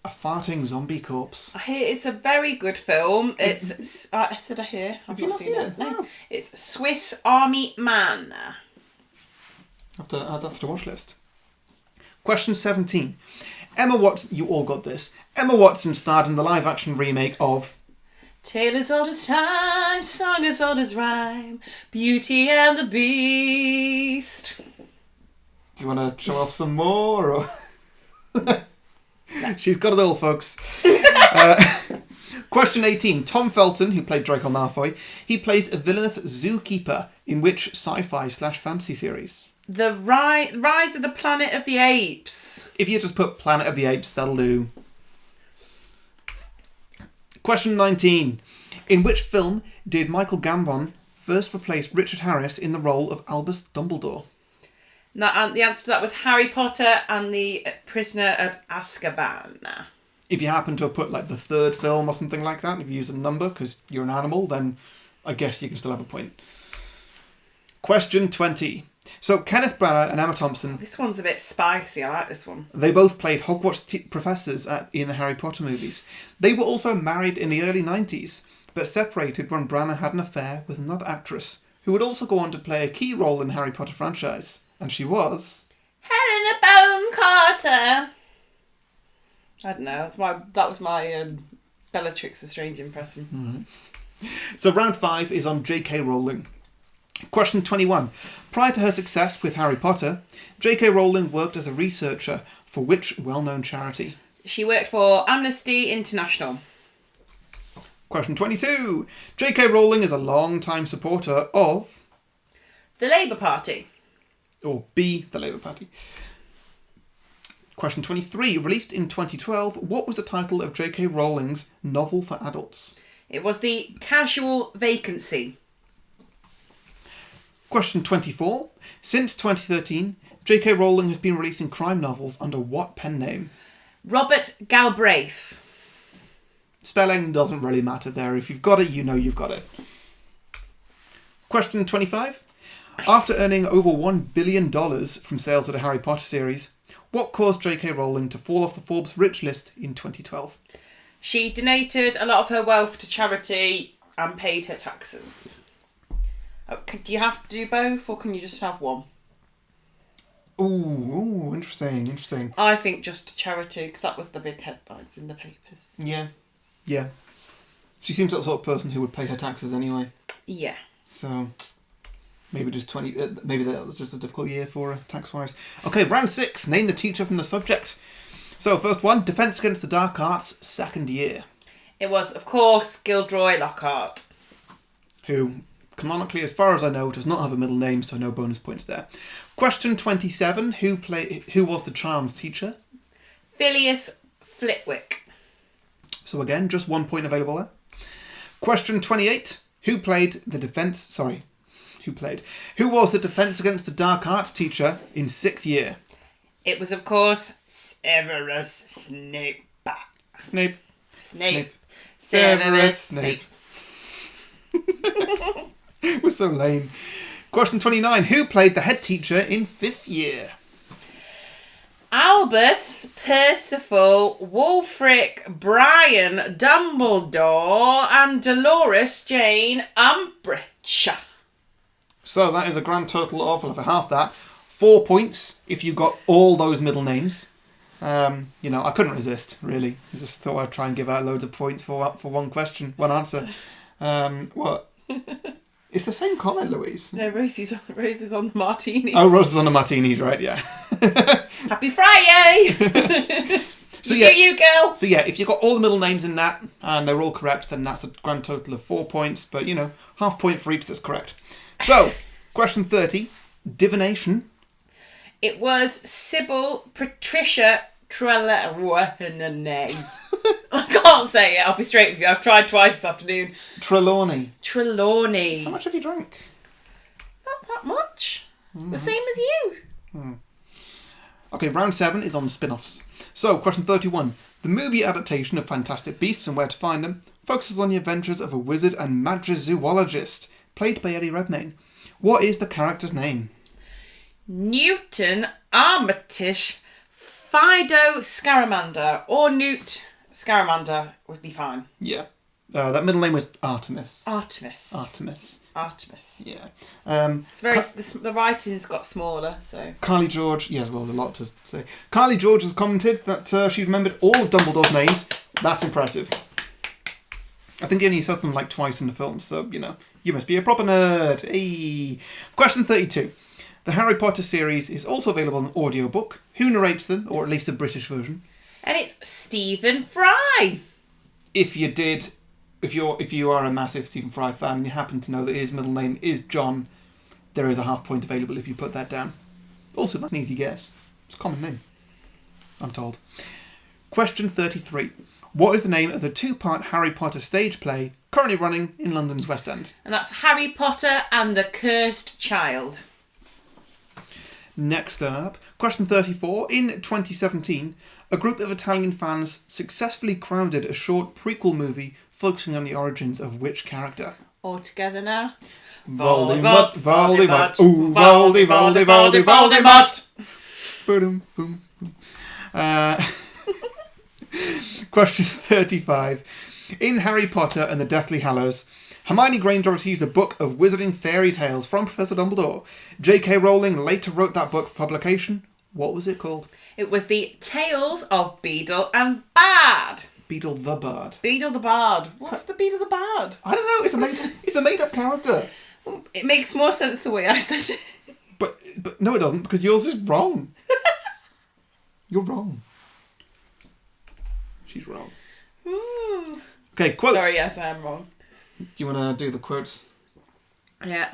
a farting zombie corpse? I hear it's a very good film. It's... did I hear? Have you not seen it? No. No. It's Swiss Army Man. Have to add that to the watch list. Question 17. Emma Watson... You all got this. Emma Watson starred in the live-action remake of... Tale as old as time, song as old as rhyme, Beauty and the Beast. Do you want to show off some more? Or... She's got it all, folks. Question 18. Tom Felton, who played Draco Malfoy, he plays a villainous zookeeper in which sci-fi/fantasy series? The Rise of the Planet of the Apes. If you just put Planet of the Apes, that'll do. Question 19. In which film did Michael Gambon first replace Richard Harris in the role of Albus Dumbledore? The answer to that was Harry Potter and the Prisoner of Azkaban. If you happen to have put like the 3rd film or something like that, if you use a number because you're an animal, then I guess you can still have a point. Question 20. So Kenneth Branagh and Emma Thompson... This one's a bit spicy. I like this one. They both played Hogwarts professors in the Harry Potter movies. They were also married in the early 90s, but separated when Branagh had an affair with another actress, who would also go on to play a key role in the Harry Potter franchise. And she was... Helena Bonham Carter. I don't know. That was my Bellatrix Lestrange impression. Mm-hmm. So round 5 is on J.K. Rowling. Question 21. Prior to her success with Harry Potter, J.K. Rowling worked as a researcher for which well-known charity? She worked for Amnesty International. Question 22. J.K. Rowling is a long-time supporter of... The Labour Party. Or B, the Labour Party. Question 23. Released in 2012, what was the title of J.K. Rowling's novel for adults? It was The Casual Vacancy. Question 24. Since 2013, J.K. Rowling has been releasing crime novels under what pen name? Robert Galbraith. Spelling doesn't really matter there. If you've got it, you know you've got it. Question 25. After earning over $1 billion from sales of the Harry Potter series, what caused J.K. Rowling to fall off the Forbes Rich list in 2012? She donated a lot of her wealth to charity and paid her taxes. Do you have to do both, or can you just have one? Ooh, interesting. I think just to charity, because that was the big headlines in the papers. Yeah. She seems like the sort of person who would pay her taxes anyway. Yeah. So maybe just 20. Maybe that was just a difficult year for her tax-wise. Okay, round 6. Name the teacher from the subject. So first one, Defence Against the Dark Arts, second year. It was, of course, Gilderoy Lockhart. Who, canonically, as far as I know, does not have a middle name, so no bonus points there. Question 27, who was the charms teacher? Phileas Flitwick. So again, just 1 point available there. Question 28, who was the Defence Against the Dark Arts teacher in 6th year? It was, of course, Severus Snape. Snape. Severus Snape. We're so lame. Question 29. Who played the head teacher in 5th year? Albus Percival Wulfric Brian Dumbledore and Dolores Jane Umbridge. So that is a grand total of, for half that, 4 points if you got all those middle names. I couldn't resist, really. I just thought I'd try and give out loads of points for one question, one answer. What? It's the same comment, Louise. No, Rosie's on the martinis. Oh, Rose is on the martinis, right, yeah. Happy Friday! So you girl! So yeah, if you got all the middle names in that, and they're all correct, then that's a grand total of 4 points, but, half point for each that's correct. So, question 30, divination. It was Sybil Patricia Trelawney. I can't say it, I'll be straight with you. I've tried twice this afternoon. Trelawney. Trelawney. How much have you drank? Not that much. The same as you. Okay, round 7 is on spin-offs. So, question 31. The movie adaptation of Fantastic Beasts and Where to Find Them focuses on the adventures of a wizard and magizoologist, played by Eddie Redmayne. What is the character's name? Newton Armitage Fido Scamander, or Newt Scamander would be fine. Yeah. That middle name was Artemis. Artemis. Yeah. It's very. The writing's got smaller, so. Carly George. Yes, well, there's a lot to say. Carly George has commented that she remembered all of Dumbledore's names. That's impressive. I think he only said them like twice in the film, so you must be a proper nerd. Hey. Question 32. The Harry Potter series is also available in audiobook. Who narrates them, or at least the British version? And it's Stephen Fry. If you are a massive Stephen Fry fan and you happen to know that his middle name is John, there is a half point available if you put that down. Also, that's an easy guess. It's a common name, I'm told. Question 33. What is the name of the 2-part Harry Potter stage play currently running in London's West End? And that's Harry Potter and the Cursed Child. Next up, question 34. In 2017, a group of Italian fans successfully crowded a short prequel movie focusing on the origins of which character? All together now. Voldemort, Voldemort, ooh, Voldemort, Voldemort. Boom, boom, boom. Question 35. In Harry Potter and the Deathly Hallows, Hermione Granger receives a book of wizarding fairy tales from Professor Dumbledore. J.K. Rowling later wrote that book for publication. What was it called? It was the Tales of Beedle and Bard. Beedle the Bard. Beedle the Bard. What's the Beedle the Bard? I don't know. It's a made-up character. It makes more sense the way I said it. But no, it doesn't, because yours is wrong. You're wrong. She's wrong. Ooh. Okay, quotes. Sorry, yes, I am wrong. Do you want to do the quotes? Yeah.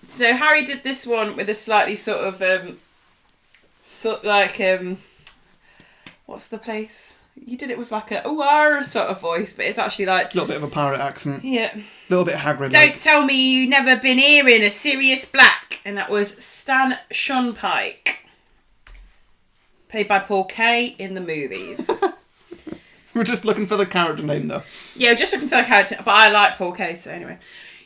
So Harry did this one with a slightly sort of what's the place? You did it with like a ooh sort of voice, but it's actually like A little bit of a pirate accent. Yeah. A little bit Hagrid. Don't tell me you never been hearing a Sirius Black, and that was Stan Shunpike, played by Paul Kay in the movies. We're just looking for the character name, though. Yeah, we're just looking for the character, but I like Paul Kay, so anyway.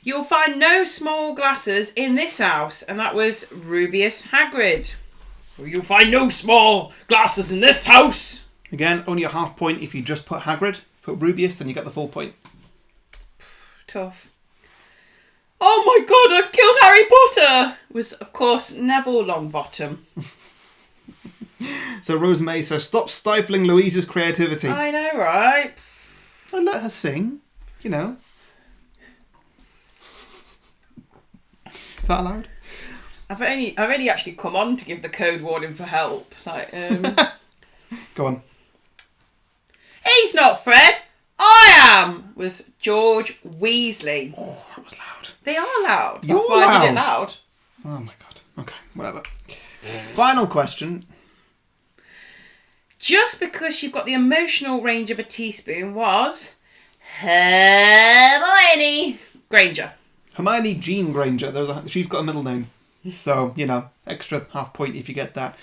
You'll find no small glasses in this house, and that was Rubius Hagrid. You'll find no small glasses in this house. Again, only a half point if you just put Hagrid. Put Rubius, then you get the full point. Tough. Oh my god, I've killed Harry Potter! Was, of course, Neville Longbottom. So Rose May says, stop stifling Louise's creativity. I know, right? I let her sing, you know. Is that allowed? I've only actually come on to give the code warning for help. Like, Go on. he's not Fred. I am. Was George Weasley. Oh, that was loud. They are loud. That's You're why I did it loud. loud. Oh my god. Okay, whatever. Final question. Just because you've got the emotional range of a teaspoon was Hermione Granger. Hermione Jean Granger. She's got a middle name. So, you know, extra half point if you get that.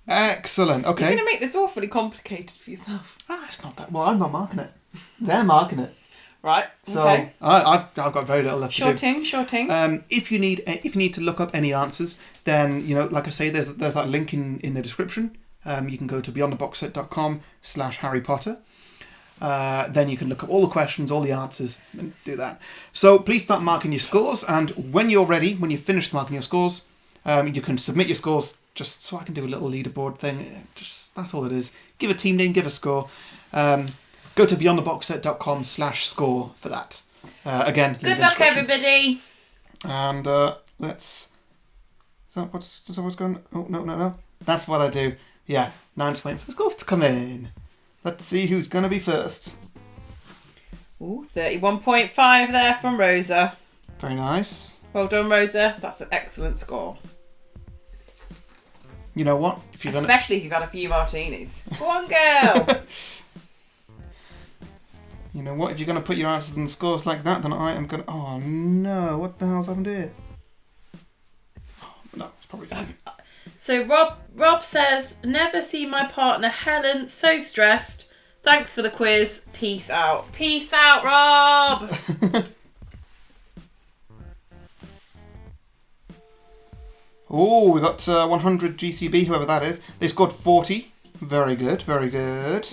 Excellent. Okay. You're going to make this awfully complicated for yourself. It's not that. Well, I'm not marking it. They're marking it. Right. So okay. I've got very little left to do. Sure thing. If you need to look up any answers, then, you know, like I say, there's that link in the description. You can go to beyondtheboxset.com/Harry Potter. Then you can look up all the questions, all the answers, and do that. So please start marking your scores, and when you're ready, when you've finished marking your scores, you can submit your scores just so I can do a little leaderboard thing. Just that's all it is. Give a team name, give a score. Go to beyondtheboxset.com/score for that. Again, good luck, everybody. And let's. So what's going? Oh no. That's what I do. Yeah, now I'm just waiting for the scores to come in. Let's see who's going to be first. Ooh, 31.5 there from Rosa. Very nice. Well done, Rosa. That's an excellent score. You know what? Especially if you've had a few martinis. Go on, girl. You know what? If you're going to put your answers in scores like that, then I am going to... Oh, no. What the hell's happened here? Oh, no, it's probably fine. So Rob says, never see my partner Helen so stressed. Thanks for the quiz. Peace out. Peace out, Rob. Oh, we got 100 GCB, whoever that is. They scored 40. Very good, very good.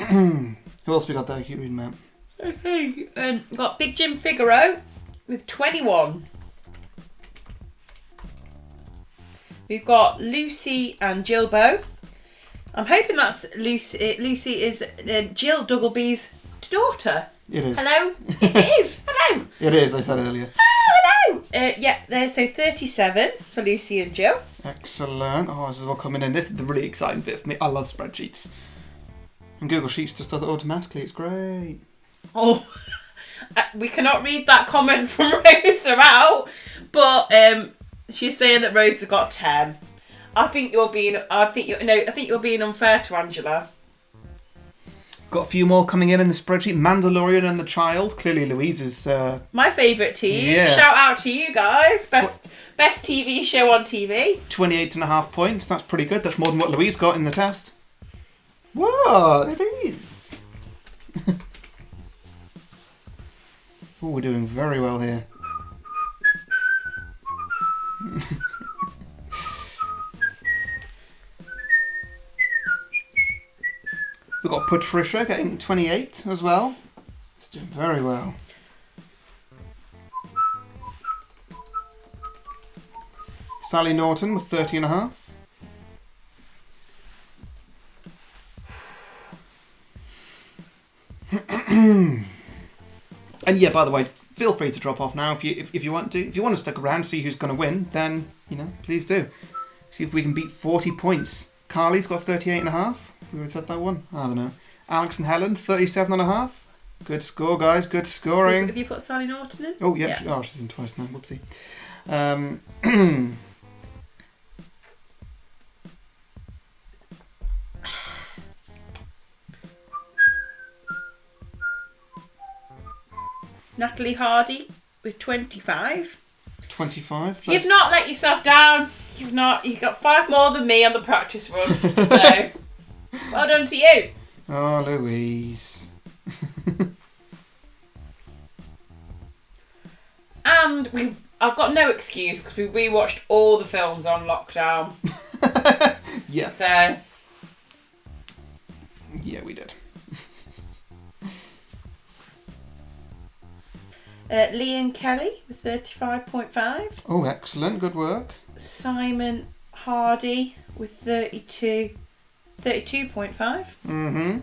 Who else we got there? Keep reading that. Okay, got Big Jim Figaro with 21. We've got Lucy and Jilbo. I'm hoping that's Lucy. Lucy is Jill Duggleby's daughter. It is. Hello? It is. Hello. It is, they said earlier. Oh, hello. Yeah, so 37 for Lucy and Jill. Excellent. Oh, this is all coming in. This is the really exciting bit for me. I love spreadsheets. And Google Sheets just does it automatically. It's great. Oh, we cannot read that comment from Rosa out, but she's saying that Rosa got 10. I think you're being unfair to Angela. Got a few more coming in the spreadsheet. Mandalorian and the Child. Clearly Louise is... my favourite team. Yeah. Shout out to you guys. Best TV show on TV. 28.5 points. That's pretty good. That's more than what Louise got in the test. Whoa, it is. Oh, we're doing very well here. We've got Patricia getting 28 as well. It's doing very well. Sally Norton with 30.5. And yeah, by the way, feel free to drop off now if you want to. If you want to stick around, see who's going to win, then, you know, please do. See if we can beat 40 points. Carly's got 38.5. If we would have said that one, I don't know. Alex and Helen, 37.5. Good score, guys. Good scoring. Have you put Sally Norton in? Oh, yeah. Oh, she's in twice now. Whoopsie. Natalie Hardy with 25. 25. You've not let yourself down. You've got 5 more than me on the practice run. So, well done to you. Oh, Louise. And I've got no excuse because we rewatched all the films on lockdown. Yeah. So. Yeah, we did. Liam Kelly with 35.5. Oh, excellent. Good work. Simon Hardy with 32.5. Mm-hmm.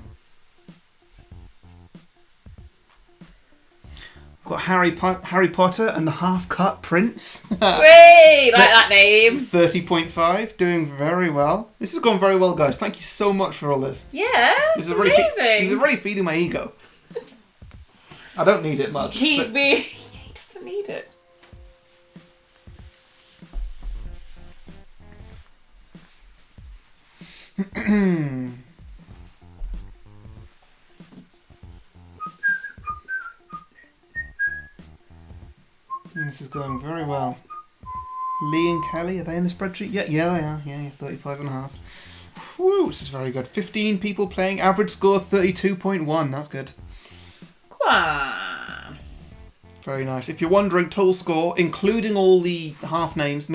Got Harry Potter and the Half-Cut Prince. Wait, like that name. 30.5, doing very well. This has gone very well, guys. Thank you so much for all this. Yeah, This is amazing. this is really feeding my ego. I don't need it much. He but- he doesn't need it. This is going very well. Lee and Kelly, are they in the spreadsheet? Yeah, they are. Yeah, 35.5. Whew, this is very good. 15 people playing. Average score 32.1. That's good. Come on. Very nice. If you're wondering, total score, including all the half points for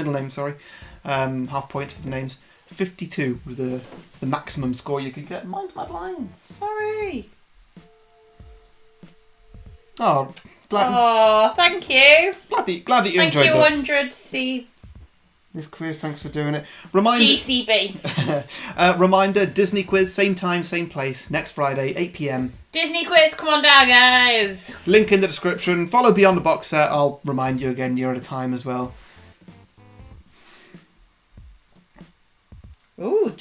the names, 52 was the maximum score you could get. Mind my blinds. Sorry. Oh, glad Oh, thank you. that you Thank enjoyed you, this. 100C This quiz. Thanks for doing it. GCB. Reminder, Disney quiz, same time, same place, next Friday, 8 p.m. Disney quiz, come on down, guys. Link in the description. Follow Beyond the Box Set. I'll remind you again near at a time as well. Ooh,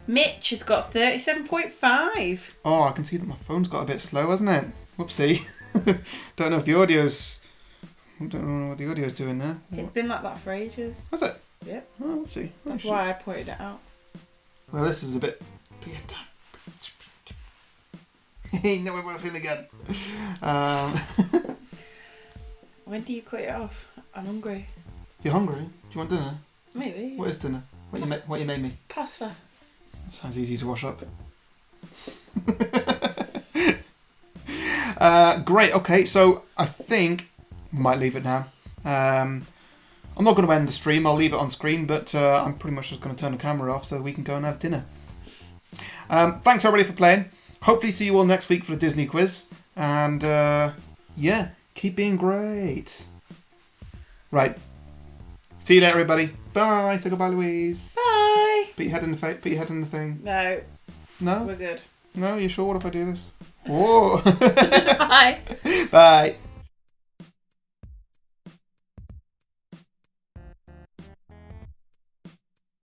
Mitch has got 37.5. Oh, I can see that my phone's got a bit slow, hasn't it? Whoopsie. Don't know if the audio's... I don't know what the audio's doing there. It's been like that for ages. Has it? Yep. Oh, whoopsie. Oh, That's shit. why I pointed it out. Well, this is a bit... No, we're both in again. When do you cut it off? I'm hungry. You're hungry? Do you want dinner? Maybe. What is dinner? What you made me? Pasta. That sounds easy to wash up. Great, okay, so I think we might leave it now. I'm not going to end the stream, I'll leave it on screen, but I'm pretty much just going to turn the camera off so that we can go and have dinner. Thanks everybody for playing. Hopefully see you all next week for the Disney quiz. And yeah, keep being great. Right. See you later everybody. Bye. Say goodbye, Louise. Bye. Put your head in the thing. No, No? we're good. No, you sure? What if I do this? Whoa. Bye. Bye.